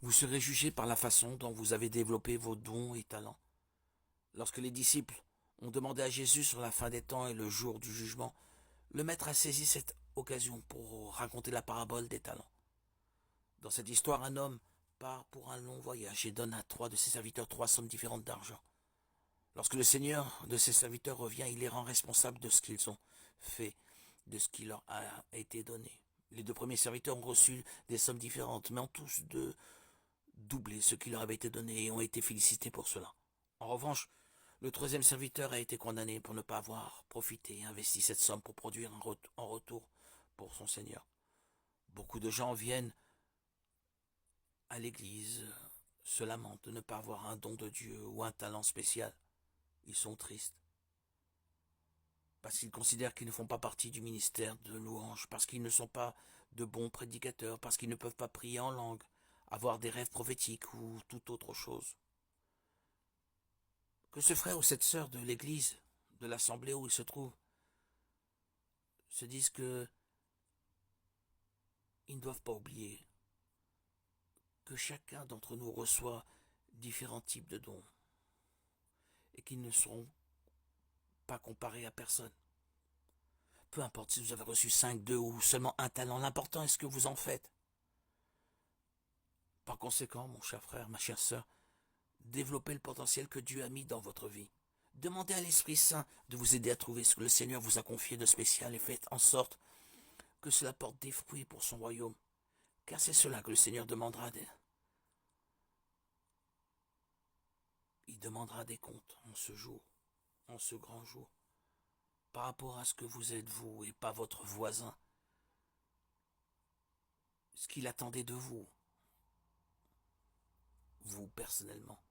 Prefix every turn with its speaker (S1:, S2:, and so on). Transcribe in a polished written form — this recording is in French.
S1: Vous serez jugé par la façon dont vous avez développé vos dons et talents. Lorsque les disciples ont demandé à Jésus sur la fin des temps et le jour du jugement, le maître a saisi cette occasion pour raconter la parabole des talents. Dans cette histoire, un homme part pour un long voyage et donne à 3 de ses serviteurs 3 sommes différentes d'argent. Lorsque le seigneur de ses serviteurs revient, il les rend responsables de ce qu'ils ont fait, de ce qui leur a été donné. Les 2 premiers serviteurs ont reçu des sommes différentes, mais ont tous doublé ce qui leur avait été donné et ont été félicités pour cela. En revanche, le 3e serviteur a été condamné pour ne pas avoir profité et investi cette somme pour produire en retour pour son seigneur. Beaucoup de gens viennent à l'église, se lamentent de ne pas avoir un don de Dieu ou un talent spécial. Ils sont tristes parce qu'ils considèrent qu'ils ne font pas partie du ministère de louange, parce qu'ils ne sont pas de bons prédicateurs, parce qu'ils ne peuvent pas prier en langue, avoir des rêves prophétiques ou toute autre chose. Que ce frère ou cette sœur de l'église, de l'assemblée où il se trouve, se disent que ils ne doivent pas oublier que chacun d'entre nous reçoit différents types de dons et qu'ils ne seront pas comparés à personne. Peu importe si vous avez reçu 5, 2 ou seulement un talent, l'important est ce que vous en faites. Par conséquent, mon cher frère, ma chère sœur, développez le potentiel que Dieu a mis dans votre vie. Demandez à l'Esprit Saint de vous aider à trouver ce que le Seigneur vous a confié de spécial et faites en sorte que cela porte des fruits pour son royaume. Car c'est cela que le Seigneur demandera. Il demandera des comptes en ce jour, en ce grand jour, par rapport à ce que vous êtes vous et pas votre voisin, ce qu'il attendait de vous, vous personnellement.